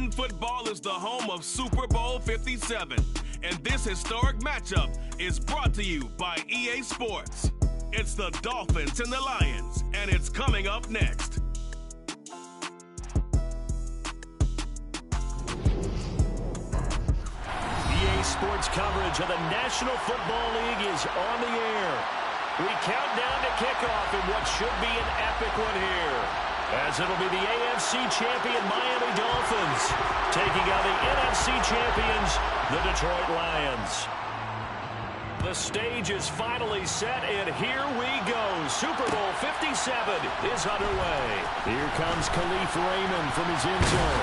Madden football is the home of Super Bowl 57. And this historic matchup is brought to you by EA Sports. It's the Dolphins and the Lions, and it's coming up next. EA Sports coverage of the National Football League is on the air. We count down to kickoff in what should be an epic one here, as it'll be the AFC champion Miami Dolphins taking on the NFC champions, the Detroit Lions. The stage is finally set, and here we go. Super Bowl 57 is underway. Here comes Khalif Raymond from his end zone.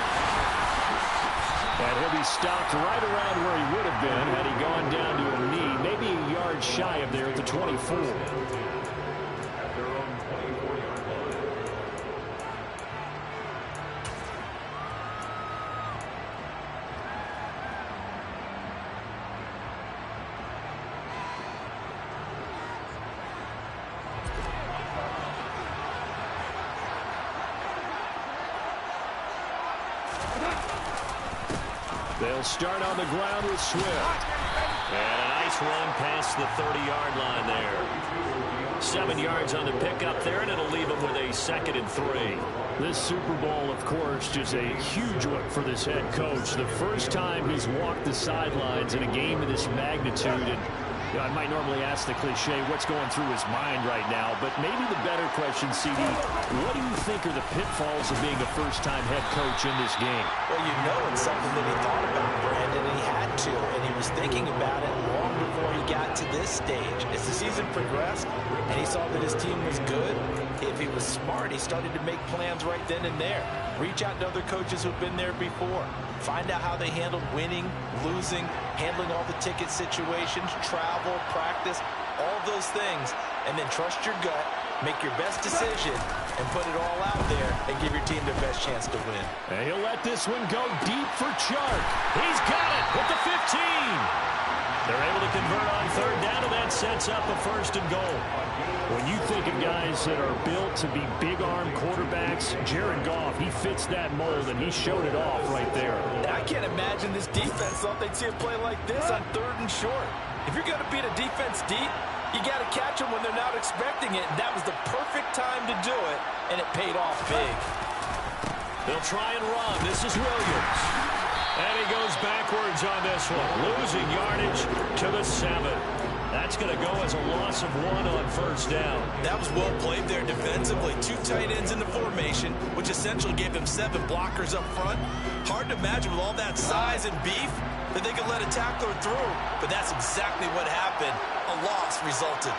And he'll be stopped right around where he would have been had he gone down to a knee, maybe a yard shy of there at the 24. They'll start on the ground with Swift. And a nice run past the 30-yard line there. 7 yards on the pickup there, and it'll leave him with a 2nd and 3. This Super Bowl, of course, just a huge one for this head coach. The first time he's walked the sidelines in a game of this magnitude. And I might normally ask the cliche, what's going through his mind right now? But maybe the better question, CD, what do you think are the pitfalls of being a first-time head coach in this game? Well, you know it's something that he thought about, Brandon, and he had to, and he was thinking about it long before he got to this stage. As the season progressed, and he saw that his team was good, if he was smart, he started to make plans right then and there. Reach out to other coaches who've been there before. Find out how they handled winning, losing, handling all the ticket situations, travel, practice, all those things, and then trust your gut, make your best decision, and put it all out there and give your team the best chance to win. And he'll let this one go deep for Chark. He's got it at the 15. They're able to convert on 3rd down, and that sets up a 1st and goal. When you think of guys that are built to be big-arm quarterbacks, Jared Goff, he fits that mold, and he showed it off right there. I can't imagine this defense thought they'd see a play like this on 3rd and short. If you're going to beat a defense deep, you got to catch them when they're not expecting it. That was the perfect time to do it, and it paid off big. They'll try and run. This is Williams. And he goes backwards on this one, losing yardage to the 7. That's going to go as a loss of 1 on 1st down. That was well played there defensively. 2 tight ends in the formation, which essentially gave him 7 blockers up front. Hard to imagine with all that size and beef that they could let a tackler through, but that's exactly what happened. A loss resulted.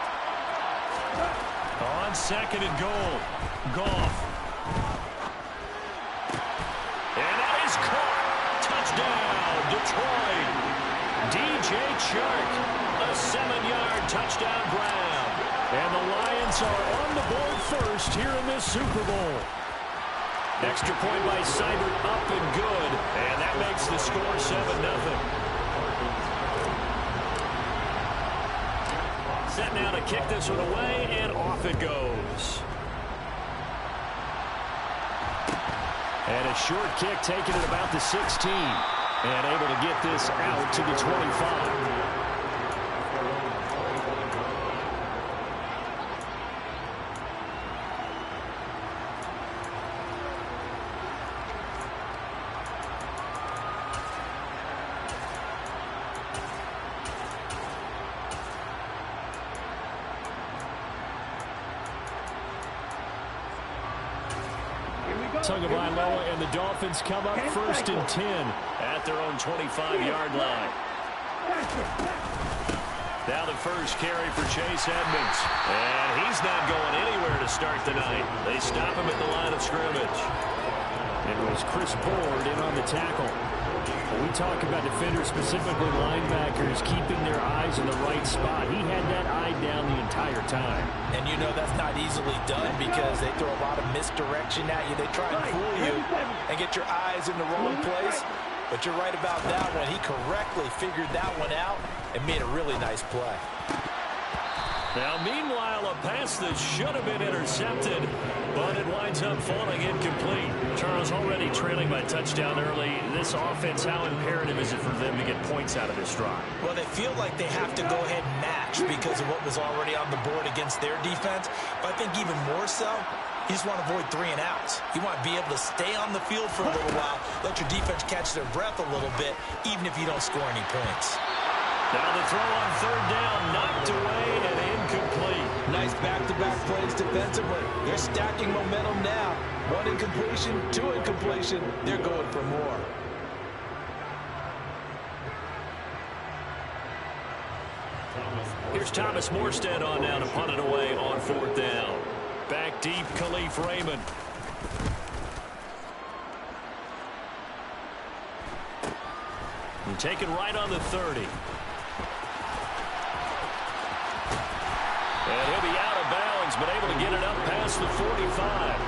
On 2nd and goal, Goff. And that is caught. Touchdown, Detroit. DJ Chark, a 7-yard touchdown grab. And the Lions are on the board first here in this Super Bowl. Extra point by Seibert, up and good. And that makes the score 7-0. Set now to kick this one away, and off it goes. And a short kick taken at about the 16. And able to get this out to the 25. Tagovailoa and the Dolphins come up 1st and 10 at their own 25-yard line. Now the first carry for Chase Edmonds. And he's not going anywhere to start the night. They stop him at the line of scrimmage. It was Chris Board in on the tackle. When we talk about defenders, specifically linebackers, keeping their eyes in the right spot, he had that eye down the entire time. And you know that's not easily done because they throw a lot of misdirection at you. They try and fool you and get your eyes in the wrong place. But you're right about that one. He correctly figured that one out and made a really nice play. Now, meanwhile, a pass that should have been intercepted. But it winds up falling incomplete. Charles, already trailing by touchdown early. This offense, how imperative is it for them to get points out of this drive? Well, they feel like they have to go ahead and match because of what was already on the board against their defense. But I think even more so, you just want to avoid 3 and outs. You want to be able to stay on the field for a little while, let your defense catch their breath a little bit, even if you don't score any points. Now the throw on 3rd down, knocked away and incomplete. Nice back-to-back plays defensively. They're stacking momentum now. 1 incompletion, 2 incompletion. They're going for more. Here's Thomas Morstead on now to punt it away on 4th down. Back deep, Khalif Raymond. And taken right on the 30. And he'll be out of bounds, but able to get it up past the 45.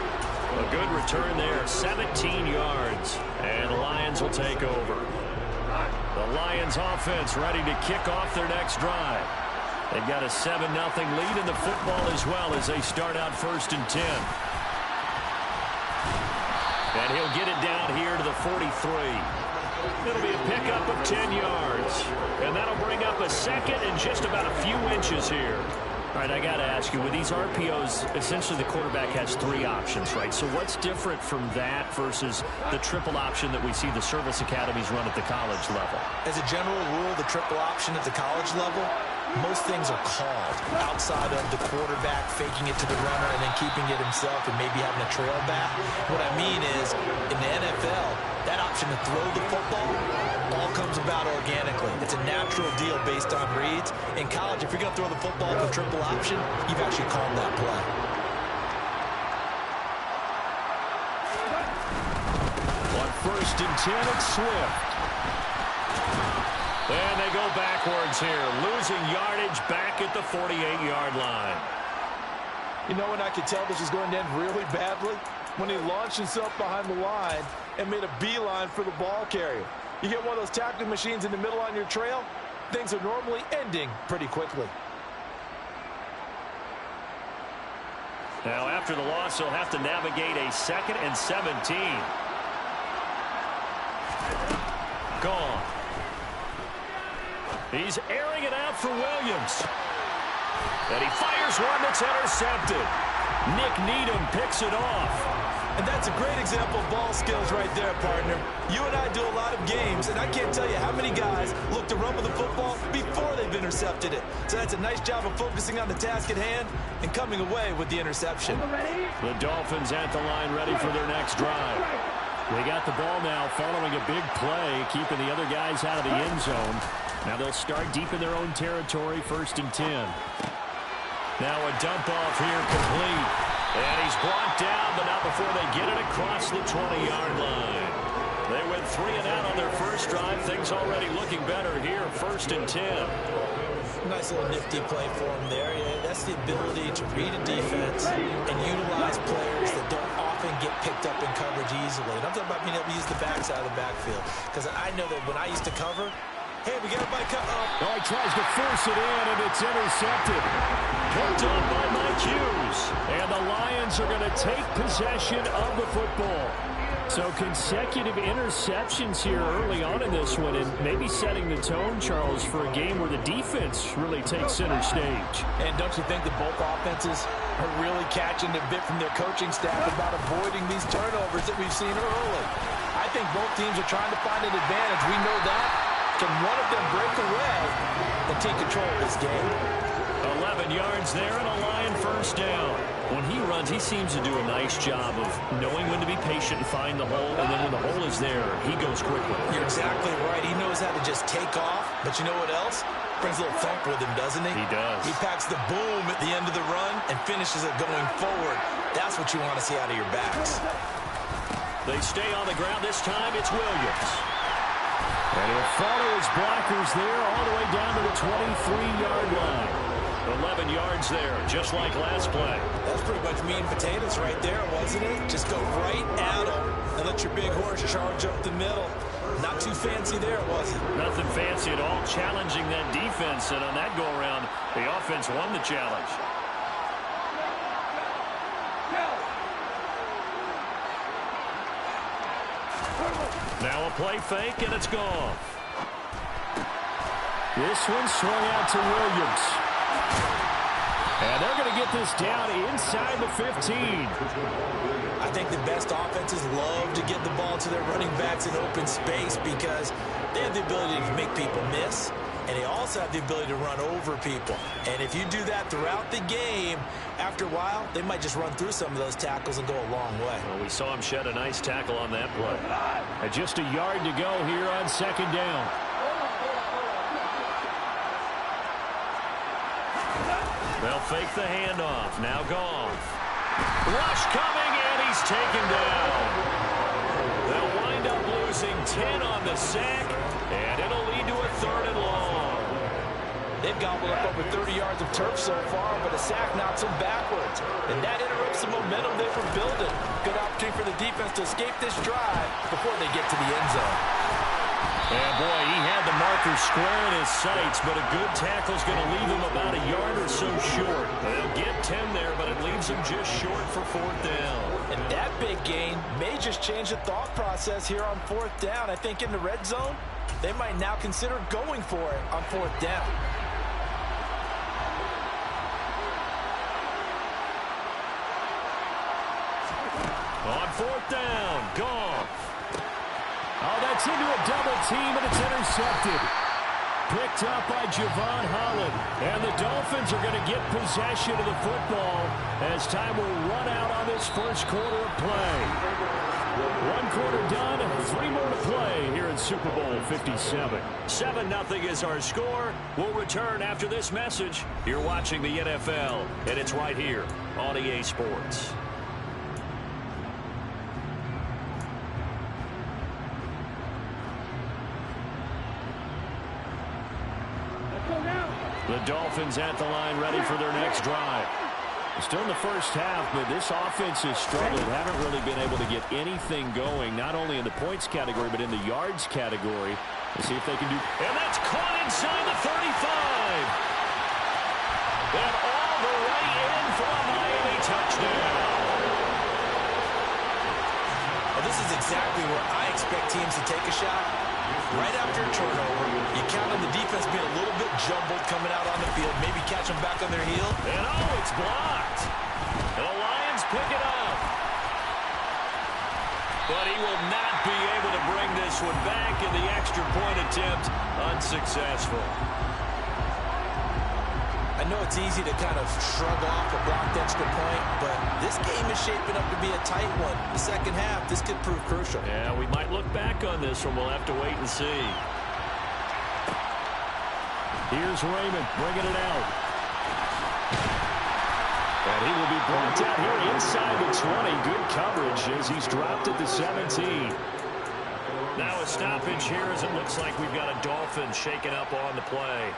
A good return there, 17 yards. And the Lions will take over. The Lions offense ready to kick off their next drive. They've got a 7-0 lead in the football as well as they start out 1st and 10. And he'll get it down here to the 43. It'll be a pickup of 10 yards. And that'll bring up a 2nd and just about a few inches here. All right, I got to ask you, with these RPOs, essentially the quarterback has 3 options, right? So what's different from that versus the triple option that we see the service academies run at the college level? As a general rule, the triple option at the college level, most things are called outside of the quarterback faking it to the runner and then keeping it himself and maybe having a trail back. What I mean is, in the NFL, that option to throw the football all comes about organically. It's a natural deal based on reads. In college, if you're going to throw the football with a triple option, you've actually called that play. On 1st and 10, it's Swift. And they go backwards here, losing yardage back at the 48-yard line. You know when I could tell this was going to end really badly? When he launched himself behind the line and made a beeline for the ball carrier. You get one of those tackling machines in the middle on your trail, things are normally ending pretty quickly. Now, after the loss, he'll have to navigate a 2nd and 17. Gone. He's airing it out for Williams. And he fires one that's intercepted. Nick Needham picks it off. And that's a great example of ball skills right there, partner. You and I do a lot of games, and I can't tell you how many guys look to run with the football before they've intercepted it. So that's a nice job of focusing on the task at hand and coming away with the interception. The Dolphins at the line ready for their next drive. They got the ball now following a big play, keeping the other guys out of the end zone. Now they'll start deep in their own territory, 1st and 10. Now a dump off here complete. And he's brought down, but not before they get it across the 20-yard line. They went 3 and out on their first drive. Things already looking better here, 1st and 10. Nice little nifty play for him there. Yeah, that's the ability to read a defense and utilize players that don't often get picked up in coverage easily. And I'm talking about being able to use the backside of the backfield. Because I know that when I used to cover, hey, we got everybody cut up. Oh, he tries to force it in, and it's intercepted. Picked up by Mike Hughes. And the Lions are going to take possession of the football. So consecutive interceptions here early on in this one, and maybe setting the tone, Charles, for a game where the defense really takes center stage. And don't you think that both offenses are really catching a bit from their coaching staff about avoiding these turnovers that we've seen early? I think both teams are trying to find an advantage. We know that. Can one of them break away and take control of this game? 11 yards there and a Lion 1st down. When he runs, he seems to do a nice job of knowing when to be patient and find the hole, and then when the hole is there, he goes quickly. You're exactly right. He knows how to just take off, but you know what else? Brings a little thump with him, doesn't he? He does. He packs the boom at the end of the run and finishes it going forward. That's what you want to see out of your backs. They stay on the ground. This time it's Williams. And he'll follow his blockers there all the way down to the 23-yard line. 11 yards there, just like last play. That's pretty much meat and potatoes right there, wasn't it? Just go right at him and let your big horse charge up the middle. Not too fancy there, was it? Nothing fancy at all, challenging that defense. And on that go-around, the offense won the challenge. Now a play fake, and it's gone. This one swung out to Williams. And they're going to get this down inside the 15. I think the best offenses love to get the ball to their running backs in open space because they have the ability to make people miss, and they also have the ability to run over people. And if you do that throughout the game, after a while, they might just run through some of those tackles and go a long way. Well, we saw him shed a nice tackle on that play. And just a yard to go here on second down. They'll fake the handoff. Now Goff. Rush coming, and he's taken down. They'll wind up losing 10 on the sack, and it'll lead to a 3rd and long. They've gobbled up over 30 yards of turf so far, but a sack knocks them backwards. And that interrupts the momentum they were building. Good opportunity for the defense to escape this drive before they get to the end zone. Yeah, boy, he had the marker square in his sights, but a good tackle's going to leave him about a yard or so short. They'll get 10 there, but it leaves him just short for 4th down. And that big gain may just change the thought process here on 4th down. I think in the red zone, they might now consider going for it on 4th down. On 4th down, Goff. Oh, that's into a double team, and it's intercepted. Picked up by Javon Holland. And the Dolphins are going to get possession of the football as time will run out on this first quarter of play. 1 quarter done, 3 more to play here in Super Bowl 57. 7-0 is our score. We'll return after this message. You're watching the NFL, and it's right here on EA Sports. The Dolphins at the line, ready for their next drive. Still in the first half, but this offense has struggled. Haven't really been able to get anything going, not only in the points category, but in the yards category. Let's see if they can do. And that's caught inside the 35. And all the way in for a Miami touchdown. Well, this is exactly where I expect teams to take a shot. Right after a turnover, you count on the defense being a little bit jumbled coming out on the field, maybe catch them back on their heel. And oh, it's blocked. And the Lions pick it up. But he will not be able to bring this one back, and the extra point attempt unsuccessful. I know it's easy to kind of shrug off a blocked extra point, but this game is shaping up to be a tight one. The second half, this could prove crucial. Yeah, we might look back on this one. We'll have to wait and see. Here's Raymond bringing it out. And he will be brought down here inside the 20. Good coverage as he's dropped at the 17. Now a stoppage here as it looks like we've got a Dolphin shaken up on the play.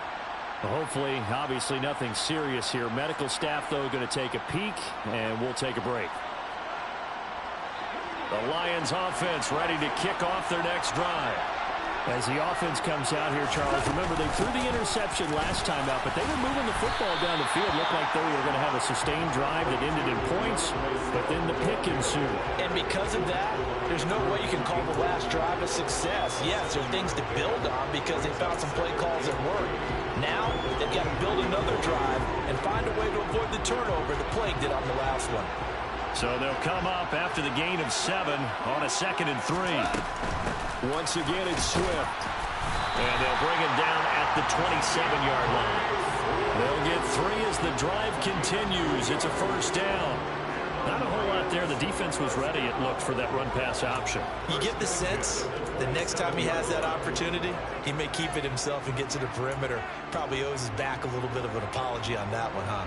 Hopefully, obviously nothing serious here. Medical staff, though, going to take a peek, and we'll take a break. The Lions offense ready to kick off their next drive. As the offense comes out here, Charles, remember they threw the interception last time out, but they were moving the football down the field. Looked like they were going to have a sustained drive that ended in points, but then the pick ensued. And because of that, there's no way you can call the last drive a success. Yes, there are things to build on because they found some play calls that work. Now, they've got to build another drive and find a way to avoid the turnover the plague did on the last one. So they'll come up after the gain of 7 on a 2nd and 3. Once again, it's Swift. And they'll bring him down at the 27-yard line. They'll get 3 as the drive continues. It's a first down. Not a whole lot there. The defense was ready, it looked, for that run-pass option. You get the sense the next time he has that opportunity, he may keep it himself and get to the perimeter. Probably owes his back a little bit of an apology on that one, huh?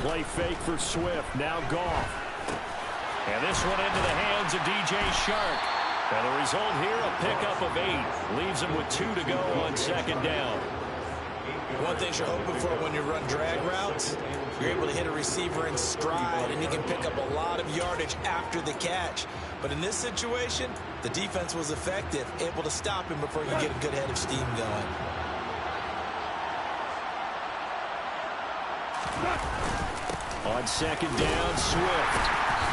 Play fake for Swift. Now Goff. And this one into the hands of DJ Shark. And the result here, a pickup of 8. Leaves him with 2 to go on 2nd down. One thing you're hoping for when you run drag routes, you're able to hit a receiver in stride, and he can pick up a lot of yardage after the catch. But in this situation, the defense was effective, able to stop him before you get a good head of steam going. On second down, Swift.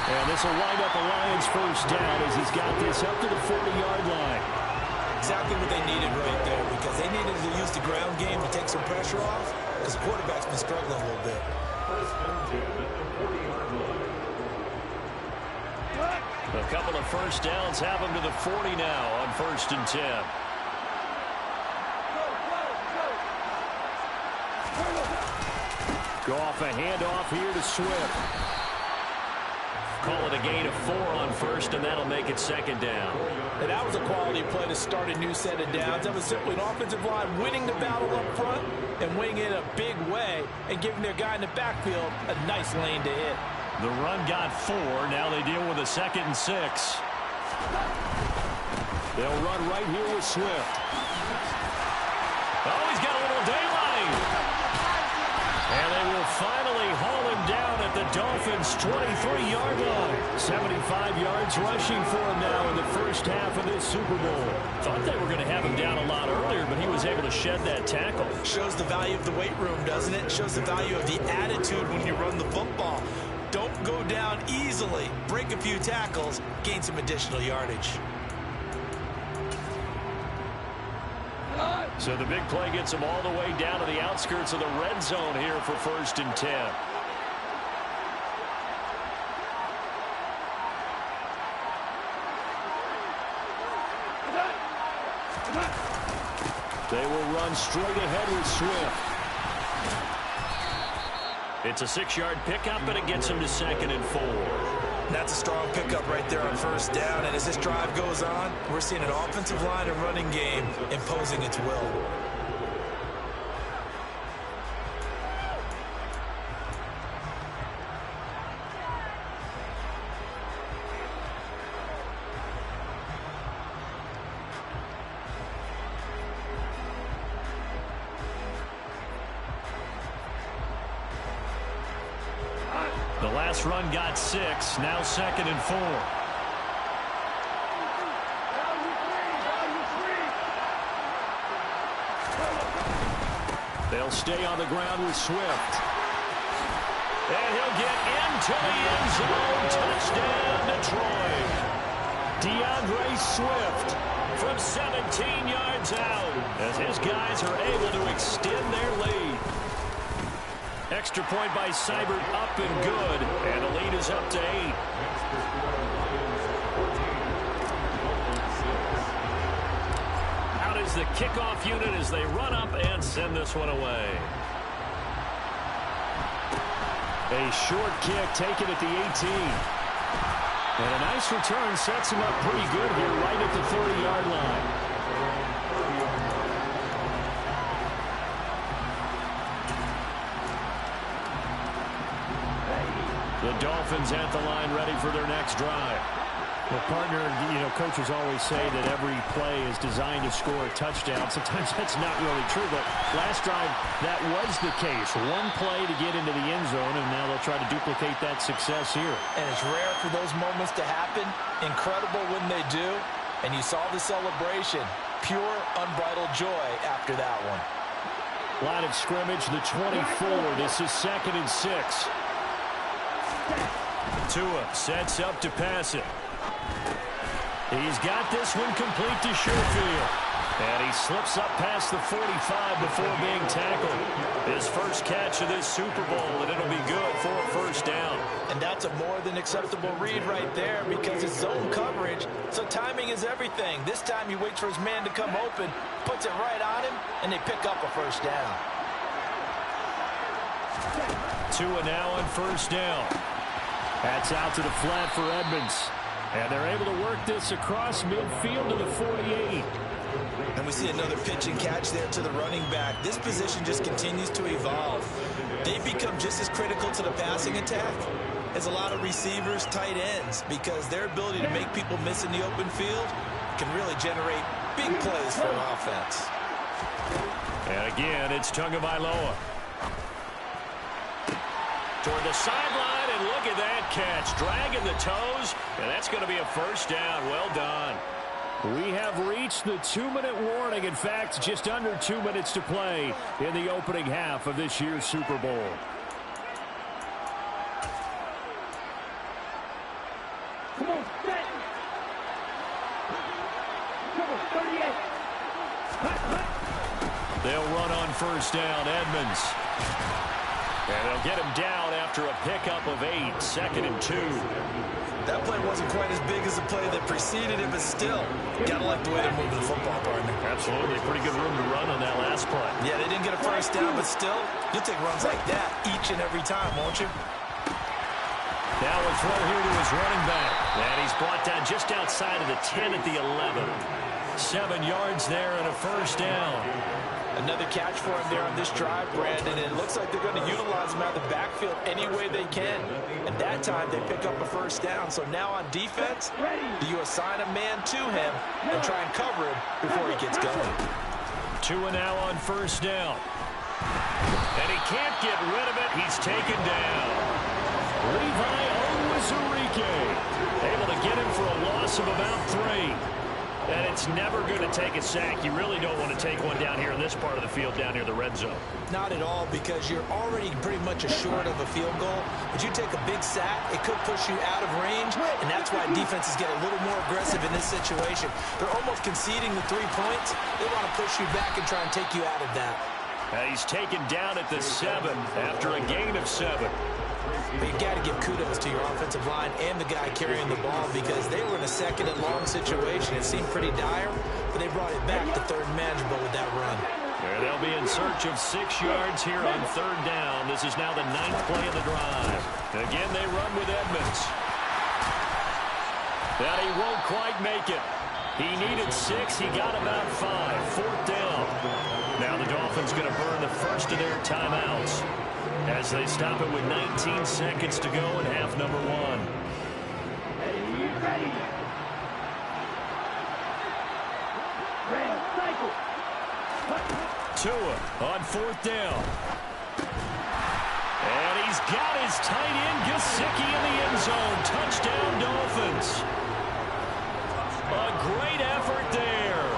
And this will wind up a Lions first down as he's got this up to the 40-yard line. Exactly what they needed right there, because they needed to use the ground game to take some pressure off, because the quarterback's been struggling a little bit. A couple of first downs have him to the 40 now on 1st and 10. Goff a handoff here to Swift. Call it a gain of 4 on 1st, and that'll make it 2nd down. And that was a quality play to start a new set of downs. That was simply an offensive line winning the battle up front and winning it a big way and giving their guy in the backfield a nice lane to hit. The run got 4. Now they deal with a 2nd and 6. They'll run right here with Swift. Oh, he's got a little daylight. And they will finally haul him down at the Dolphins' 23-yard line. 75 yards rushing for him now in the first half of this Super Bowl. Thought they were going to have him down a lot earlier, but he was able to shed that tackle. Shows the value of the weight room, doesn't it? Shows the value of the attitude when you run the football. Don't go down easily. Break a few tackles, gain some additional yardage. So the big play gets them all the way down to the outskirts of the red zone here for 1st and 10. They will run straight ahead with Swift. It's a 6-yard pickup, and it gets them to 2nd and 4. That's a strong pickup right there on 1st down. And as this drive goes on, we're seeing an offensive line and running game imposing its will. The last run got 6, now 2nd and 4. They'll stay on the ground with Swift. And he'll get into the end zone. Touchdown, Detroit. DeAndre Swift from 17 yards out as his guys are able to extend their lead. Extra point by Seibert, up and good, and the lead is up to 8. Out is the kickoff unit as they run up and send this one away. A short kick taken at the 18. And a nice return sets him up pretty good here right at the 30-yard line. The Dolphins at the line ready for their next drive. Well, partner, coaches always say that every play is designed to score a touchdown. Sometimes that's not really true, but last drive, that was the case. One play to get into the end zone, and now they'll try to duplicate that success here. And it's rare for those moments to happen. Incredible when they do. And you saw the celebration. Pure, unbridled joy after that one. Line of scrimmage, the 24. This is 2nd and 6. Tua sets up to pass it. He's got this one complete to Sherfield. And he slips up past the 45 before being tackled. His first catch of this Super Bowl, and it'll be good for a first down. And that's a more than acceptable read right there because it's zone coverage, so timing is everything. This time he waits for his man to come open, puts it right on him, and they pick up a first down. Tua now on first down. That's out to the flat for Edmonds. And they're able to work this across midfield to the 48. And we see another pitch and catch there to the running back. This position just continues to evolve. They've become just as critical to the passing attack as a lot of receivers, tight ends, because their ability to make people miss in the open field can really generate big plays for an offense. And again, it's Tagovailoa. Toward the sideline, and look at that catch. Dragging the toes, and that's going to be a first down. Well done. We have reached the 2-minute warning. In fact, just under 2 minutes to play in the opening half of this year's Super Bowl. Come on, set. Come on, 38. They'll run on first down, Edmonds. And they'll get him down after a pickup of 8, 2nd and 2. That play wasn't quite as big as the play that preceded it, but still, gotta like the way they're moving the football, partner. Absolutely. Pretty good room to run on that last play. Yeah, they didn't get a first down, but still, you'll take runs like that each and every time, won't you? Now a throw here to his running back. And he's brought down just outside of the 10 at the 11. 7 yards there and a first down. Another catch for him there on this drive, Brandon. And it looks like they're going to utilize him out of the backfield any way they can. And that time they pick up a first down. So now on defense, do you assign a man to him and try and cover him before he gets going? 2 and now on first down. And he can't get rid of it. He's taken down. Levi Onwuzurike able to get him for a loss of about 3. And it's never going to take a sack. You really don't want to take one down here in this part of the field, down near the red zone. Not at all, because you're already pretty much assured of a field goal. But you take a big sack, it could push you out of range, and that's why defenses get a little more aggressive in this situation. They're almost conceding the 3 points. They want to push you back and try and take you out of that. He's taken down at the 7 after a gain of 7. But you got to give kudos to your offensive line and the guy carrying the ball, because they were in a 2nd and long situation. It seemed pretty dire, but they brought it back to 3rd and manageable with that run. They'll be in search of 6 yards here on 3rd down. This is now the 9th play of the drive. Again, they run with Edmonds. But he won't quite make it. He needed 6. He got about 5. 4th down. Now the Dolphins going to burn the first of their timeouts as they stop it with 19 seconds to go in half number 1. Ready. Cycle. Tua on 4th down. And he's got his tight end, Gesicki, in the end zone. Touchdown, Dolphins. A great effort there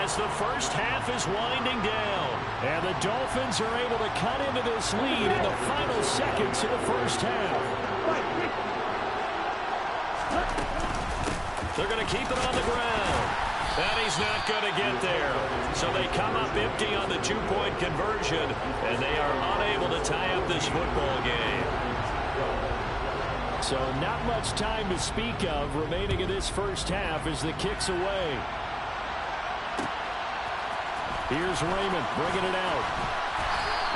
as the first half is winding down. And the Dolphins are able to cut into this lead in the final seconds of the first half. They're going to keep it on the ground. And he's not going to get there. So they come up empty on the 2-point conversion, and they are unable to tie up this football game. So not much time to speak of remaining in this first half as the kick's away. Here's Raymond bringing it out.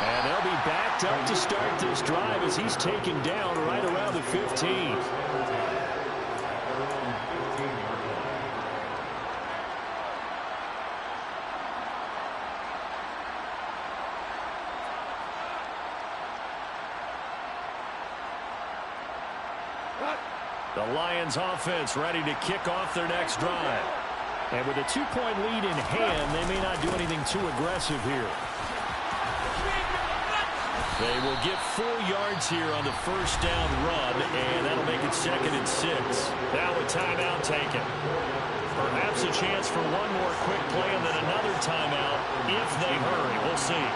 And they'll be backed up to start this drive as he's taken down right around the 15. The Lions offense ready to kick off their next drive. And with a 2-point lead in hand, they may not do anything too aggressive here. They will get 4 yards here on the first down run, and that'll make it 2nd and 6. Now a timeout taken. Perhaps a chance for one more quick play and then another timeout if they hurry. We'll see.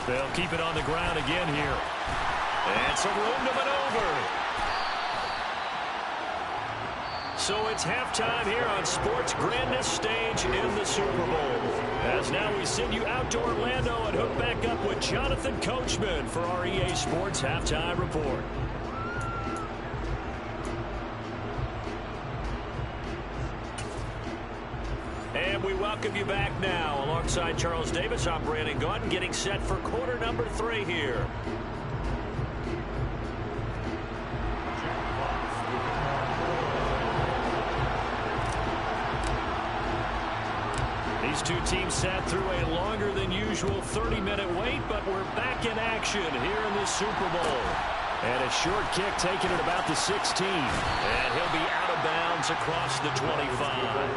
They'll keep it on the ground again here. And some room to maneuver. So it's halftime here on sports' grandest stage in the Super Bowl. As now we send you out to Orlando and hook back up with Jonathan Coachman for our EA Sports Halftime Report. And we welcome you back now alongside Charles Davis. I'm Brandon Gaudin, getting set for quarter number 3 here. These two teams sat through a longer than usual 30-minute wait, but we're back in action here in the Super Bowl. And a short kick taken at about the 16. And he'll be out of bounds across the 25.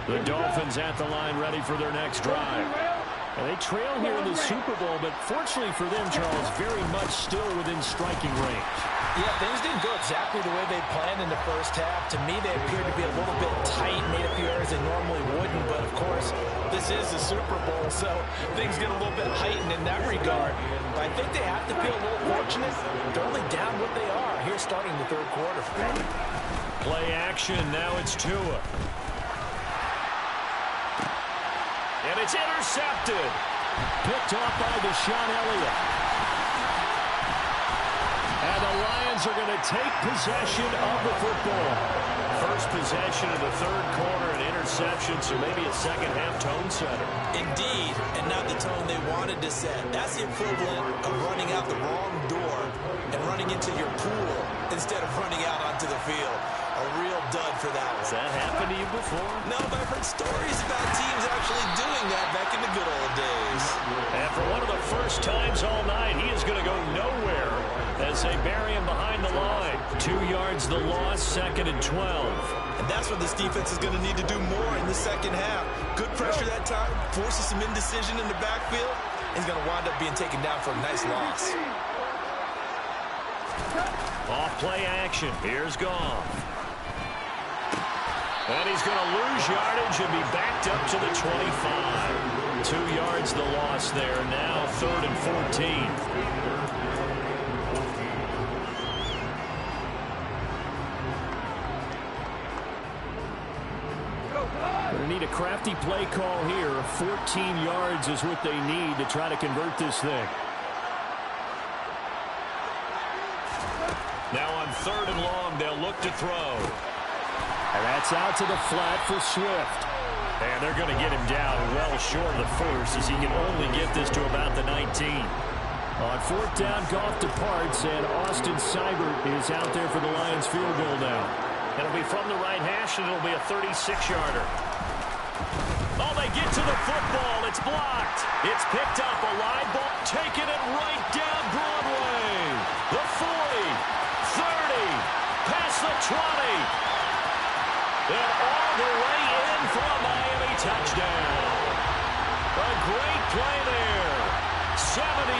The Dolphins at the line ready for their next drive. And they trail here in the Super Bowl, but fortunately for them, Charles, very much still within striking range. Yeah, things didn't go exactly the way they planned in the first half. To me, they appeared to be a little bit tight, made a few errors they normally wouldn't. But, of course, this is the Super Bowl, so things get a little bit heightened in that regard. But I think they have to feel a little fortunate. They're only down what they are here starting the third quarter. Play action. Now it's Tua. And it's intercepted. Picked off by Deshaun Elliott. And the Lions are going to take possession of the football. First possession of the third quarter, an interception, so maybe a second-half tone setter. Indeed, and not the tone they wanted to set. That's the equivalent of running out the wrong door and running into your pool instead of running out onto the field. A real dud for that one. Has that happened to you before? No, but I've heard stories about teams actually doing that back in the good old days. And for one of the first times all night, he is going to go nowhere as they bury him behind the line. 2 yards the loss, 2nd and 12. And that's what this defense is going to need to do more in the second half. Good pressure that time, forces some indecision in the backfield. He's going to wind up being taken down for a nice loss. Off play action. Here's Goff. And he's going to lose yardage and be backed up to the 25. 2 yards the loss there. Now 3rd and 14. They need a crafty play call here. 14 yards is what they need to try to convert this thing. Now on 3rd and long, they'll look to throw. And that's out to the flat for Swift. And they're going to get him down well short of the first as he can only get this to about the 19. On 4th down, Goff departs, and Austin Seibert is out there for the Lions field goal now. It'll be from the right hash, and it'll be a 36-yarder. Oh, they get to the football. It's blocked. It's picked up. A live ball. Taking it right down Broadway. The 40, 30, past the 20. And all the way in for a Miami touchdown. A great play there. 71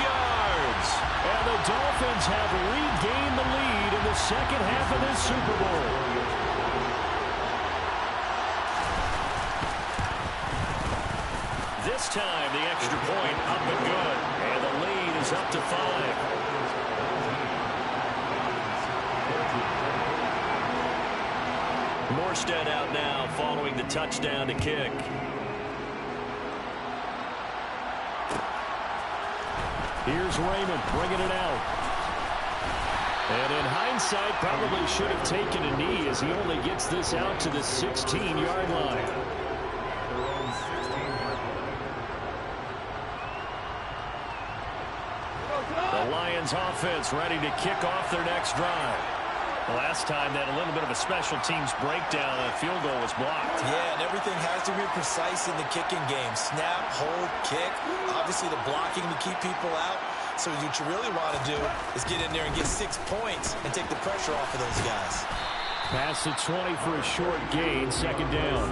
yards. And the Dolphins have regained the lead in the second half of this Super Bowl. This time, the extra point up and good. And the lead is up to 5. Morstead out now following the touchdown to kick. Here's Raymond bringing it out. And in hindsight, probably should have taken a knee as he only gets this out to the 16-yard line. The Lions offense ready to kick off their next drive. Last time, they had a little bit of a special teams breakdown. A field goal was blocked. Yeah, and everything has to be precise in the kicking game. Snap, hold, kick. Obviously, the blocking to keep people out. So what you really want to do is get in there and get 6 points and take the pressure off of those guys. Pass the 20 for a short gain, 2nd down.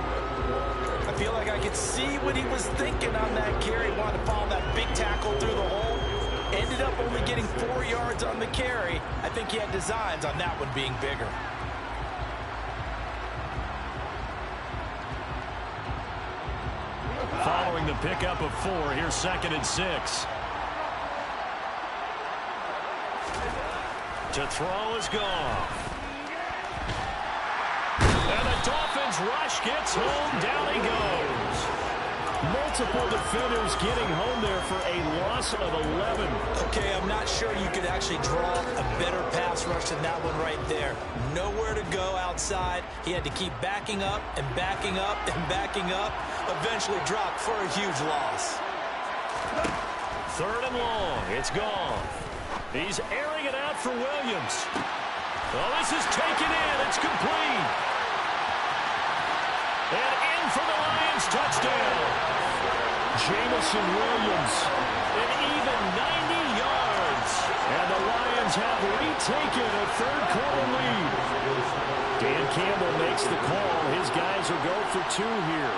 I feel like I could see what he was thinking on that carry. Wanted to follow that big tackle through the hole. Ended up only getting 4 yards on the carry. I think he had designs on that one being bigger. Following the pickup of 4, here's 2nd and 6. To throw is Goff. And the Dolphins rush gets home. Down he goes. Multiple defenders getting home there for a loss of 11. Okay, I'm not sure you could actually draw a better pass rush than that one right there. Nowhere to go outside. He had to keep backing up and backing up and backing up. Eventually dropped for a huge loss. 3rd and long. It's gone. He's airing it out for Williams. Oh, this is taken in. It's complete. And in for the Lions touchdown. Jamison Williams, an even 90 yards. And the Lions have retaken a third quarter lead. Dan Campbell makes the call. His guys will go for 2 here.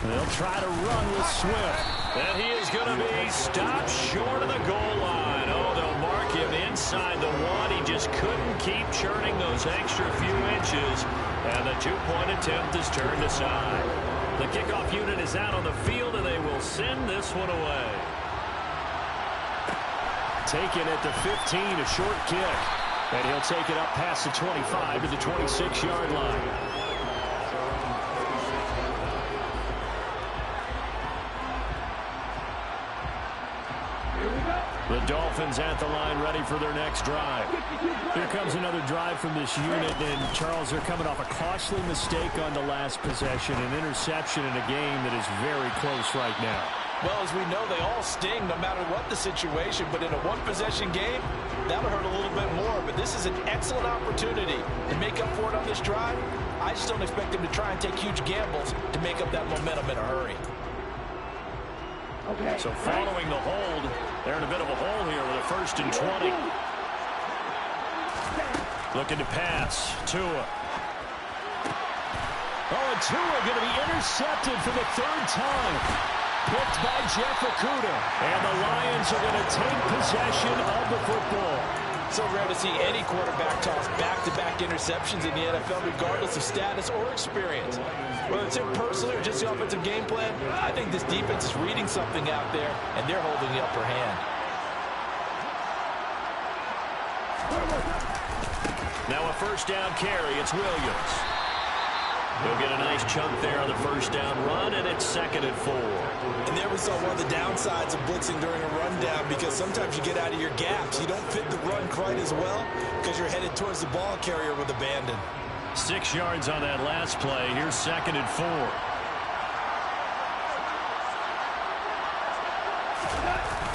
They'll try to run with Swift. And he is going to be stopped short of the goal line. Oh, they'll mark him inside the 1. He just couldn't keep churning those extra few inches. And the 2-point attempt is turned aside. The kickoff unit is out on the field, and they will send this one away. Taken at the 15, a short kick. And he'll take it up past the 25 to the 26-yard line. The Dolphins at the line ready for their next drive. Here comes another drive from this unit, and Charles, they're coming off a costly mistake on the last possession, an interception in a game that is very close right now. Well, as we know, they all sting no matter what the situation, but in a one-possession game, that'll hurt a little bit more. But this is an excellent opportunity to make up for it on this drive. I just don't expect them to try and take huge gambles to make up that momentum in a hurry. So following the hold, they're in a bit of a hole here with a 1st and 20. Looking to pass. Tua. Oh, and Tua going to be intercepted for the 3rd time. Picked by Jeff Okudah. And the Lions are going to take possession of the football. So rare to see any quarterback toss back-to-back interceptions in the NFL, regardless of status or experience. Whether it's impersonal or just the offensive game plan, I think this defense is reading something out there, and they're holding the upper hand. Now a 1st down carry. It's Williams. He'll get a nice chunk there on the 1st down run, and it's 2nd and 4. And there we saw one of the downsides of blitzing during a rundown, because sometimes you get out of your gaps. You don't fit the run quite as well because you're headed towards the ball carrier with abandon. 6 yards on that last play. Here's 2nd and 4.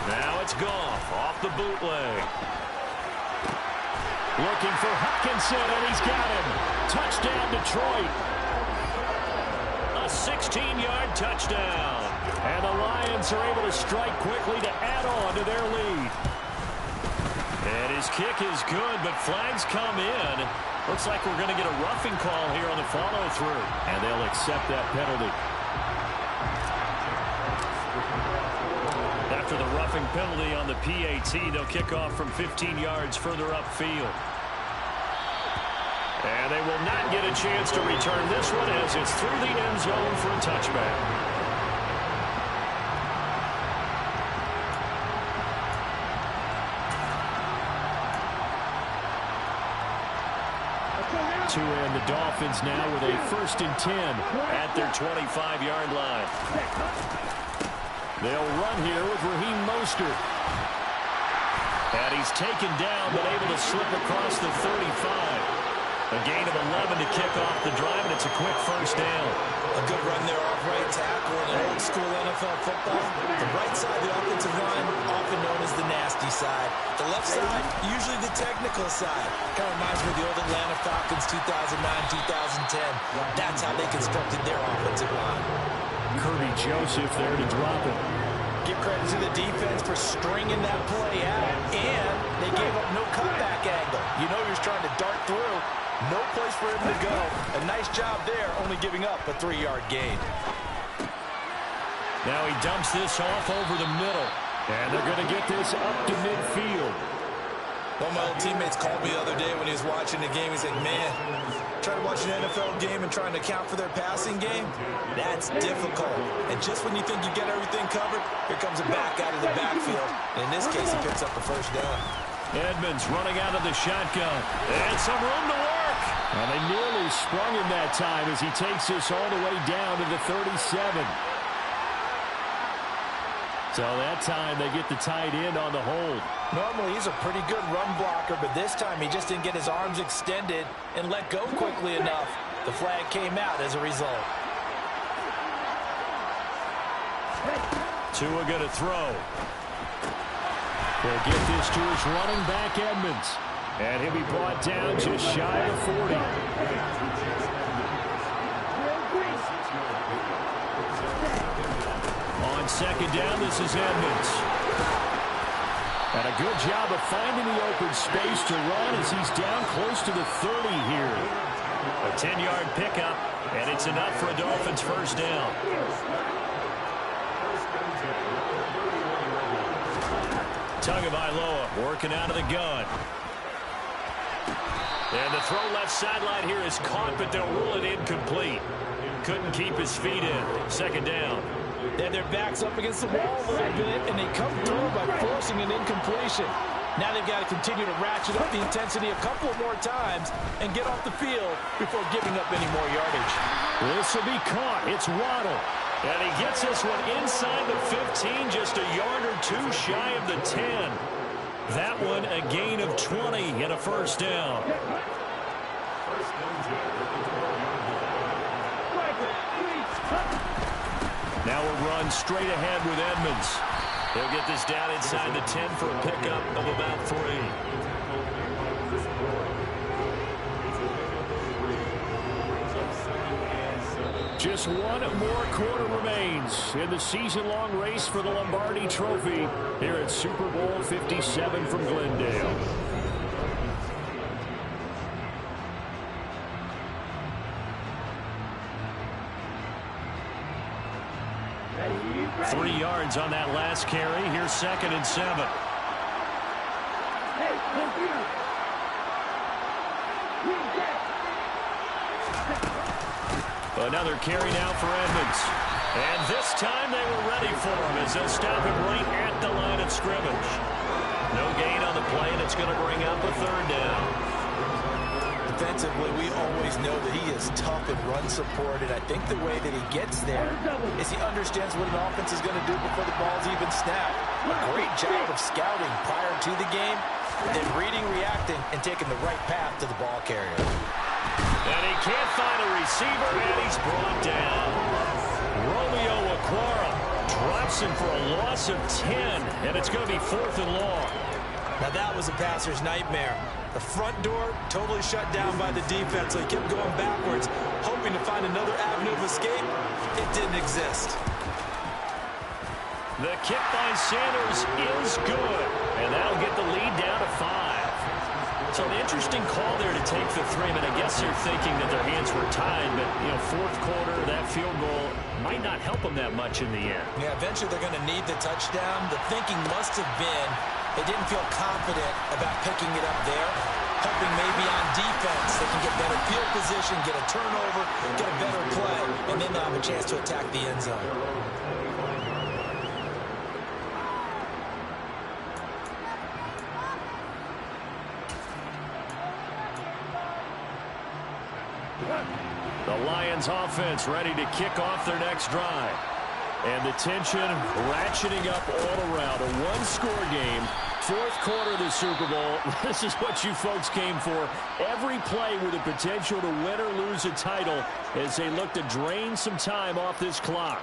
Now it's Goff off the bootleg. Looking for Hutchinson, and he's got him. Touchdown, Detroit. A 16-yard touchdown. And the Lions are able to strike quickly to add on to their lead. And his kick is good, but flags come in. Looks like we're going to get a roughing call here on the follow-through. And they'll accept that penalty. After the roughing penalty on the PAT, they'll kick off from 15 yards further upfield. And they will not get a chance to return this one as it's through the end zone for a touchback. To end the Dolphins now with a 1st and 10 at their 25-yard line. They'll run here with Raheem Mostert. And he's taken down, but able to slip across the 35. A gain of 11 to kick off the drive, and it's a quick 1st down. A good run there off right tackle in old school NFL football. The right side of the offensive line, often known as the nasty side. The left side, usually the technical side. Kind of reminds me of the old Atlanta Falcons 2009-2010. That's how they constructed their offensive line. Kirby Joseph there to drop it. Give credit to the defense for stringing that play out, and they gave up no cutback angle. You know you're trying to dart through. No place for him to go. A nice job there, only giving up a 3-yard gain. Now he dumps this off over the middle. And they're going to get this up to midfield. One of my old teammates called me the other day when he was watching the game. He's like, man, trying to watch an NFL game and trying to account for their passing game, that's difficult. And just when you think you get everything covered, here comes a back out of the backfield. And in this case, he picks up the 1st down. Edmonds running out of the shotgun. And some room to work. And they nearly sprung him that time as he takes this all the way down to the 37. So that time they get the tight end on the hold. Normally he's a pretty good run blocker, but this time he just didn't get his arms extended and let go quickly enough. The flag came out as a result. Tua going to throw. They'll get this to his running back, Edmonds. And he'll be brought down just shy of 40. On second down, this is Edmonds. And a good job of finding the open space to run as he's down close to the 30 here. A 10-yard pickup, and it's enough for a Dolphins first down. Tagovailoa working out of the gun. And the throw left sideline here is caught, but they'll rule it incomplete. Couldn't keep his feet in. Second down. And their back's up against the wall a little bit, and they come through by forcing an incompletion. Now they've got to continue to ratchet up the intensity a couple more times and get off the field before giving up any more yardage. This will be caught. It's Waddle. And he gets this one inside the 15, just a yard or two shy of the 10. That one a gain of 20 and a first down. Now a run straight ahead with Edmonds. He'll get this down inside the 10 for a pickup of about 3. Just one more quarter remains in the season-long race for the Lombardi Trophy here at Super Bowl 57 from Glendale. Three yards on that last carry. Here's second and 7. Another carry now for Edmonds. And this time they were ready for him as they'll stop him right at the line of scrimmage. No gain on the play, and it's going to bring up a third down. Defensively, we always know that he is tough and run support, and I think the way that he gets there is he understands what an offense is going to do before the ball's even snapped. A great job of scouting prior to the game, then reading, reacting, and taking the right path to the ball carrier. And he can't find a receiver, and he's brought down. Romeo Okwara drops him for a loss of 10, and it's going to be 4th and long. Now that was a passer's nightmare. The front door totally shut down by the defense, so he kept going backwards, hoping to find another avenue of escape. It didn't exist. The kick by Sanders is good, and that'll get the lead down to 5. So an interesting call there to take the 3. I mean, I guess they're thinking that their hands were tied, but, you know, 4th quarter, that field goal might not help them that much in the end. Yeah, eventually they're going to need the touchdown. The thinking must have been they didn't feel confident about picking it up there, hoping maybe on defense they can get better field position, get a turnover, get a better play, and then they'll have a chance to attack the end zone. The Lions offense ready to kick off their next drive. And the tension ratcheting up all around. A one-score game, 4th quarter of the Super Bowl. This is what you folks came for. Every play with the potential to win or lose a title as they look to drain some time off this clock.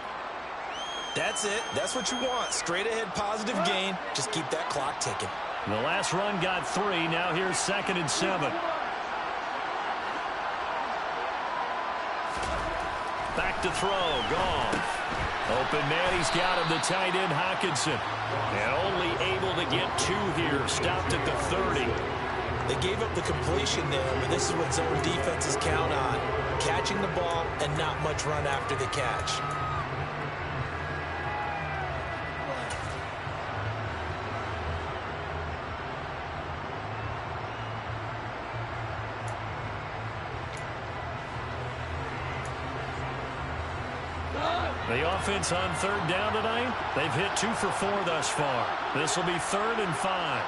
That's it. That's what you want. Straight ahead positive gain. Just keep that clock ticking. The last run got 3. Now here's 2nd and 7. Back to throw. Goff. Open man. He's got him. The tight end, Hockenson. And only able to get 2 here. Stopped at the 30. They gave up the completion there, but this is what zone defenses count on. Catching the ball and not much run after the catch. The offense on 3rd down tonight, they've hit 2 for 4 thus far. This will be 3rd and 5.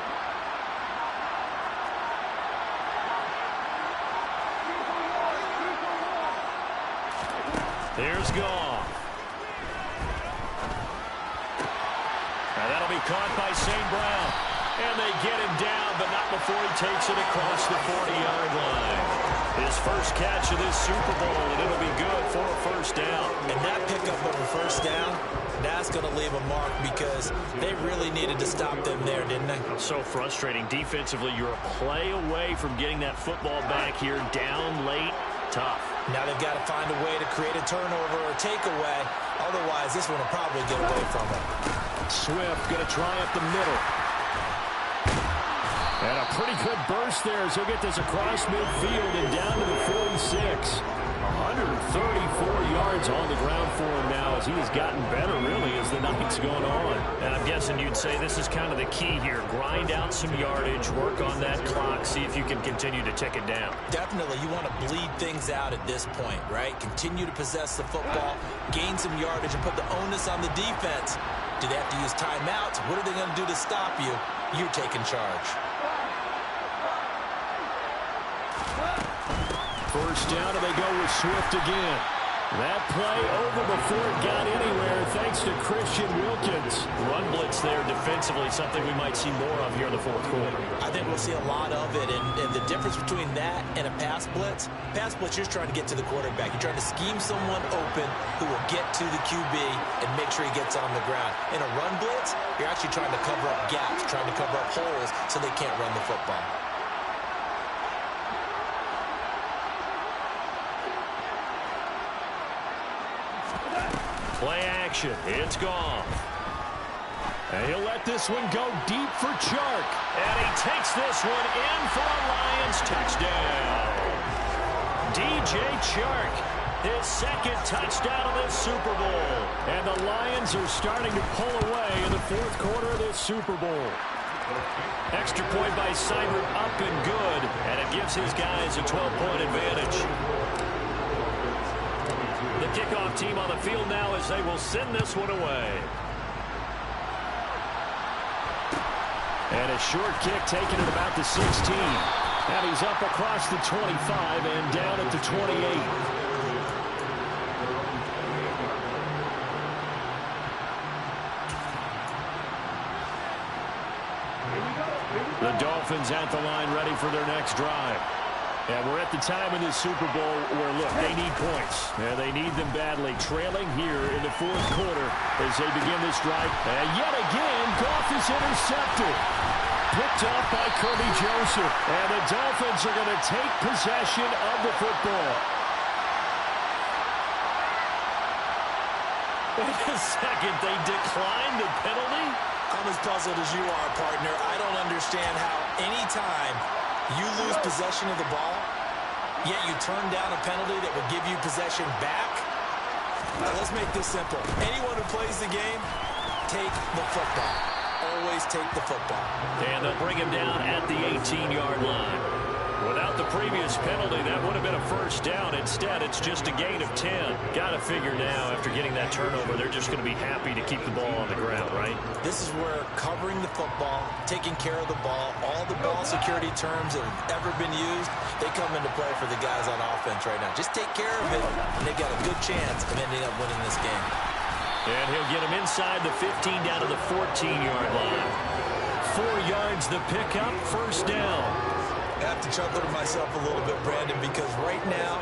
Here's Goff. Now that'll be caught by St. Brown. And they get him down, but not before he takes it across the 40-yard line. His first catch of this Super Bowl, and it'll be good for a first down. And that pickup of a first down, that's going to leave a mark because they really needed to stop them there, didn't they? So frustrating. Defensively, you're a play away from getting that football back here. Down late, tough. Now they've got to find a way to create a turnover or a takeaway. Otherwise, this one will probably get away from them. Swift going to try up the middle. And a pretty good burst there as he'll get this across midfield and down to the 46. 134 yards on the ground for him now as he has gotten better, really, as the night's gone on. And I'm guessing you'd say this is kind of the key here. Grind out some yardage, work on that clock, see if you can continue to tick it down. Definitely. You want to bleed things out at this point, right? Continue to possess the football, gain some yardage, and put the onus on the defense. Do they have to use timeouts? What are they going to do to stop you? You're taking charge. First down, and they go with Swift again. That play over before it got anywhere, thanks to Christian Wilkins. Run blitz there defensively, something we might see more of here in the fourth quarter. I think we'll see a lot of it, and the difference between that and a pass blitz, you're trying to get to the quarterback. You're trying to scheme someone open who will get to the QB and make sure he gets on the ground. In a run blitz, you're actually trying to cover up gaps, trying to cover up holes so they can't run the football. Play action. It's gone. And he'll let this one go deep for Chark. And he takes this one in for a Lions touchdown. DJ Chark, his second touchdown of this Super Bowl. And the Lions are starting to pull away in the fourth quarter of this Super Bowl. Extra point by Seibert, up and good. And it gives his guys a 12-point advantage. The kickoff team on the field now as they will send this one away. And a short kick taken at about the 16. And he's up across the 25 and down at the 28. The Dolphins at the line ready for their next drive. And we're at the time in this Super Bowl where, look, they need points. And they need them badly. Trailing here in the fourth quarter as they begin this drive. And yet again, Goff is intercepted. Picked up by Kirby Joseph. And the Dolphins are going to take possession of the football. Wait a second, they declined the penalty? I'm as puzzled as you are, partner. I don't understand how any time you lose possession of the ball, yet you turn down a penalty that would give you possession back. Now, let's make this simple. Anyone who plays the game, take the football. Always take the football. And they'll bring him down at the 18-yard line. Without the previous penalty, that would have been a first down. Instead, it's just a gain of 10. Got to figure now, after getting that turnover, they're just going to be happy to keep the ball on the ground, right? This is where covering the football, taking care of the ball, all the ball security terms that have ever been used, they come into play for the guys on offense right now. Just take care of it, and they've got a good chance of ending up winning this game. And he'll get him inside the 15 down to the 14-yard line. 4 yards the pickup, first down. I have to chuckle to myself a little bit, Brandon, because right now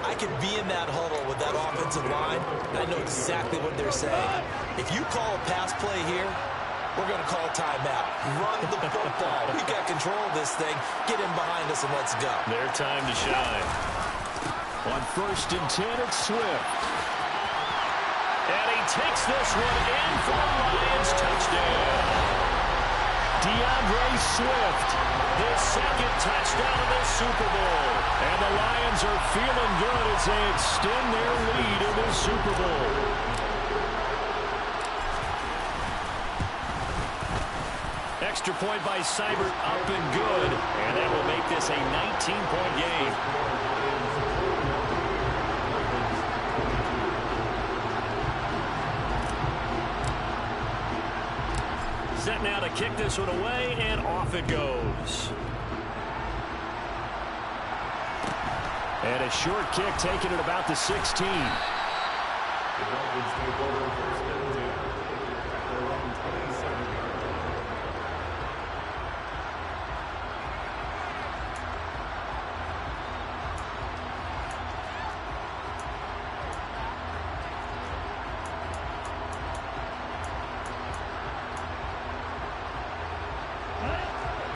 I could be in that huddle with that offensive line, and I know exactly what they're saying. If you call a pass play here, we're going to call a timeout. Run the football. We've got control of this thing. Get in behind us and let's go. Their time to shine. On first and 10, it's Swift. And he takes this one in for a Lions touchdown. DeAndre Swift, his second touchdown of this Super Bowl. And the Lions are feeling good as they extend their lead in this Super Bowl. Extra point by Seibert, up and good. And that will make this a 19-point game. Set now to kick this one away, and off it goes. And a short kick taken at about the 16.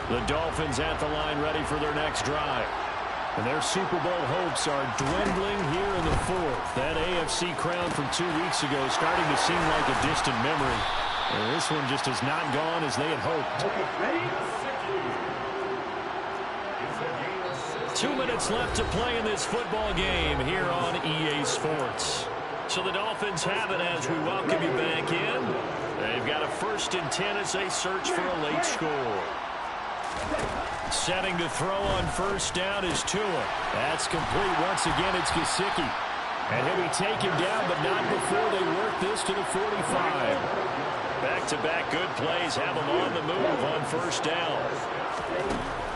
The Dolphins at the line ready for their next drive. And their Super Bowl hopes are dwindling here in the fourth. That AFC crown from 2 weeks ago is starting to seem like a distant memory. And this one just has not gone as they had hoped. Okay, ready? 2 minutes left to play in this football game here on EA Sports. So the Dolphins have it as we welcome you back in. They've got a 1st and 10 as they search for a late score. Setting to throw on 1st down is Tua. That's complete. Once again, it's Gesicki. And he'll be taken down, but not before they work this to the 45. Back-to-back good plays have him on the move on 1st down.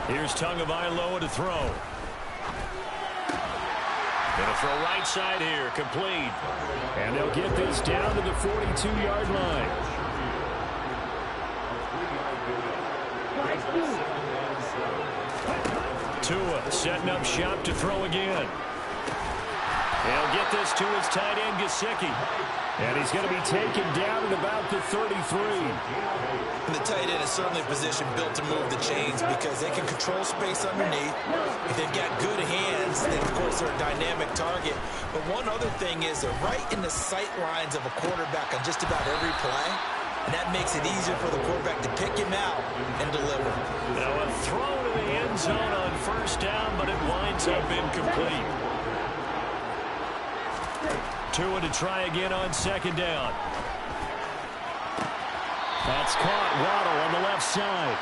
Here's Tagovailoa to throw. Going to throw right side here, complete. And they'll get this down to the 42-yard line. Tua setting up shop to throw again. He'll get this to his tight end, Gesicki. And he's going to be taken down at about the 33. And the tight end is certainly a position built to move the chains because they can control space underneath. If they've got good hands, then of course they're a dynamic target. But one other thing is they're right in the sight lines of a quarterback on just about every play. And that makes it easier for the quarterback to pick him out and deliver. Now a throw to the end zone on 1st down, but it winds up incomplete. Tua to try again on 2nd down. That's caught. Waddle on the left side.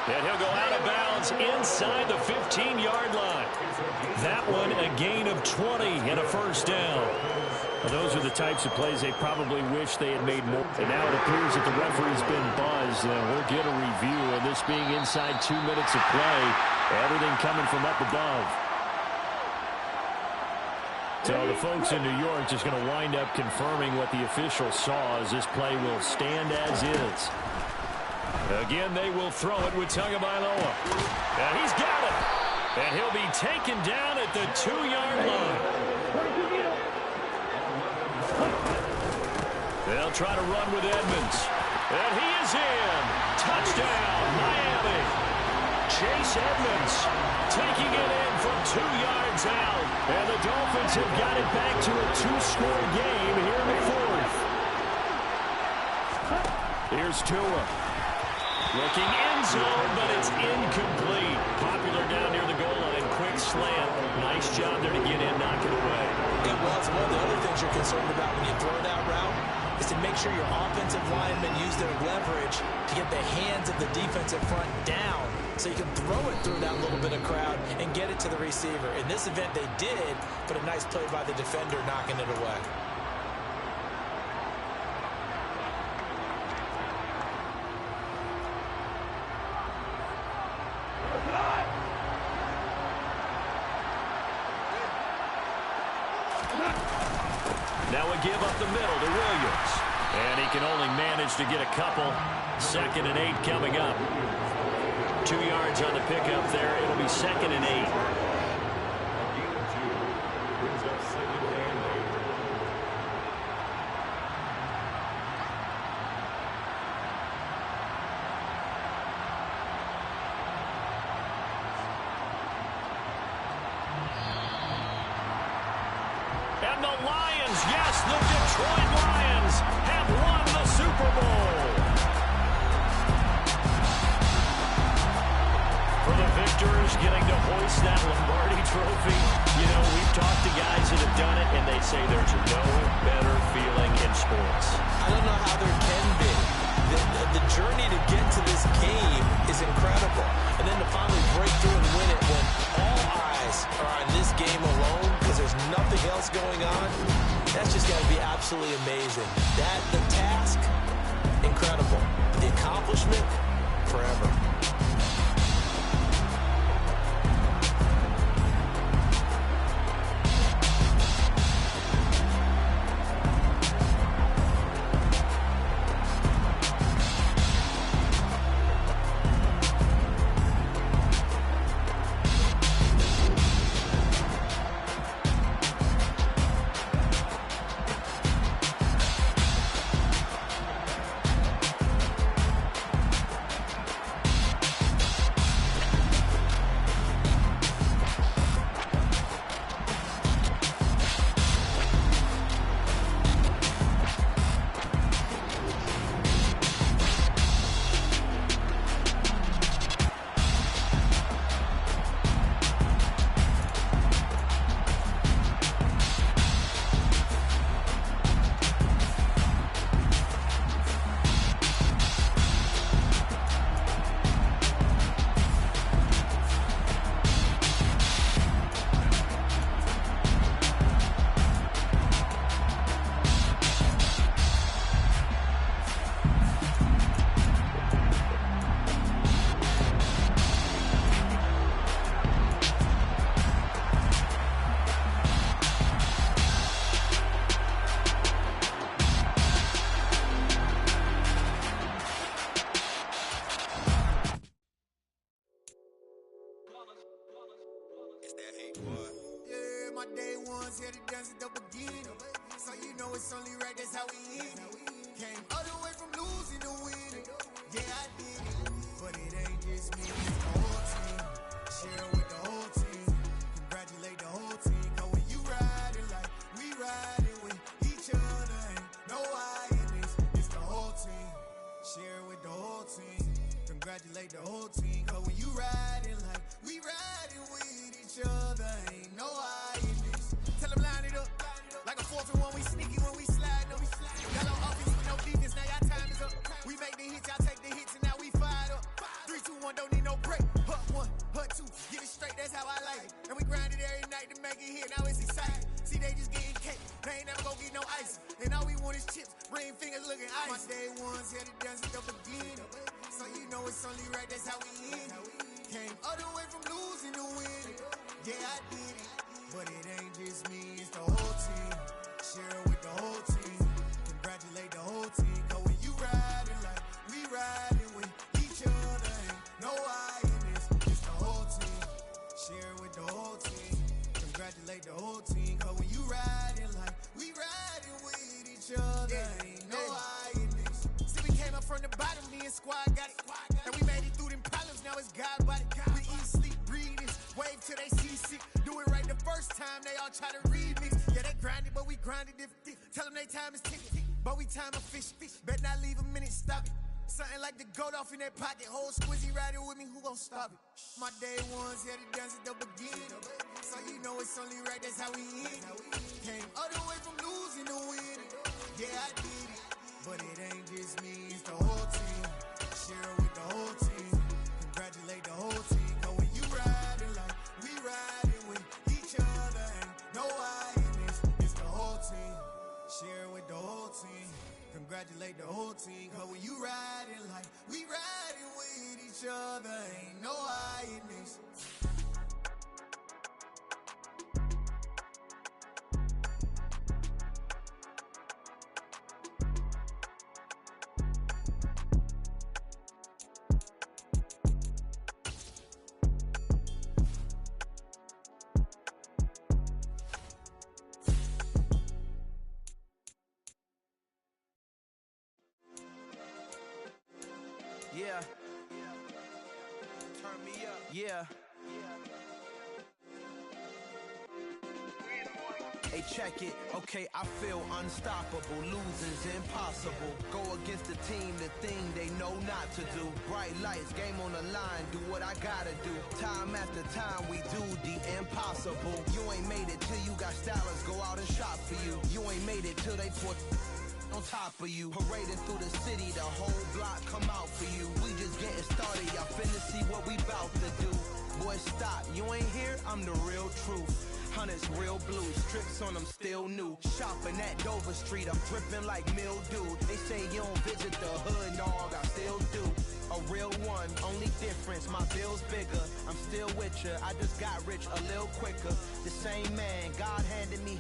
And he'll go out of bounds inside the 15-yard line. That one a gain of 20 and a 1st down. Well, those are the types of plays they probably wish they had made more. And now it appears that the referee's been buzzed. We'll get a review, and this being inside 2 minutes of play, everything coming from up above. So the folks in New York just going to wind up confirming what the official saw as this play will stand as is. Again, they will throw it with Tagovailoa. And he's got it. And he'll be taken down at the 2-yard line. They'll try to run with Edmonds. And he is in. Touchdown, Miami. Chase Edmonds taking it in from 2 yards out. And the Dolphins have got it back to a 2-score game here in the fourth. Here's Tua. Looking end zone, but it's incomplete. Popular down near the goal line. Quick slant. Nice job there to get in, knock it away. It was one of the other things you're concerned about when you throw that route is to make sure your offensive linemen use their leverage to get the hands of the defensive front down so you can throw it through that little bit of crowd and get it to the receiver. In this event, they did, but a nice play by the defender knocking it away. Now a give up the middle to Williams. And he can only manage to get a couple. 2nd and 8 coming up. 2 yards on the pickup there. It'll be 2nd and 8. And the Lions, yes, the Detroit Lions have won the Super Bowl. For the victors, getting to hoist that Lombardi trophy. You know, we've talked to guys that have done it, and they say there's no better feeling in sports. I don't know how there can be. The journey to get to this game is incredible. And then to finally break through and win it when all eyes are on this game alone because there's nothing else going on, that's just got to be absolutely amazing. The task, incredible. The accomplishment, forever. ones here to dance at the beginning. So you know it's only right, that's how we end it. Came all the way from losing to winning. Yeah, I did it. But it ain't just me, it's the whole team. Share it with the whole team. Congratulate the whole team. Cause when you riding like we riding with each other, ain't no I in this. It's the whole team. Share it with the whole team. Congratulate the whole team. Cause when you riding like we riding with each other, ain't no I in this. Tell them line it up. Like a 4th and 1, we sneaky when we slide. No, y'all on offense with no defense, now y'all time is up. We make the hits, y'all take the hits, and now we fired up. 3, 2, 1, don't need no break. Hut 1, hut 2, get it straight, that's how I like it. And we grind it every night to make it hit, now it's exciting. See, they just getting cake, they ain't never gonna get no ice. And all we want is chips, ring fingers looking ice. My day ones here to dance at the beginning. So you know it's only right, that's how we end it. Came all the way from losing to winning. Yeah, I did it. But it ain't just me, it's the whole team. Share it with the whole team. Congratulate the whole team. Cause when you riding like we riding with each other, ain't no I in this. It's the whole team. Share it with the whole team. Congratulate the whole team. Cause when you riding like we riding with each other, ain't no I in this. See, we came up from the bottom, me and squad got it. And we made it through them problems, now it's God body. We eat, sleep, breathe this. Wave till they seasick. Do it right the first time, they all try to remix. Yeah, they grinded, but we grinded different. Tell them they time is ticking, but we time a fish. Bet not leave a minute, stop it. Something like the goat off in their pocket. Whole squizzy riding with me, who gon' stop it? My day ones here to dance at the beginning. So you know it's only right, that's how we end it. Came all the way from losing to winning. Yeah, I did it. But it ain't just me, it's the whole team. Share it with the whole team. Congratulate the whole team. Cause when you riding like we riding with each other, ain't no I in this. It's the whole team. Share it with the whole team. Congratulate the whole team. Cause when you riding like we riding with each other, ain't no I in this. Yeah. Turn me up. Yeah. Hey, check it. Okay, I feel unstoppable. Losing's impossible. Go against the team, the thing they know not to do. Bright lights, game on the line. Do what I gotta do. Time after time, we do the impossible. You ain't made it till you got stylers. Go out and shop for you. You ain't made it till they put on top of you. Parading through the city, the whole block come out for you. We just getting started, y'all finna see what we bout to do. Boy, stop, you ain't here, I'm the real truth. Hunters real blue, strips on them still new. Shopping at Dover Street, I'm dripping like mildew. They say you don't visit the hood, dog, I still do. A real one, only difference, my bill's bigger. I'm still with ya, I just got rich a little quicker. The same man, God handed me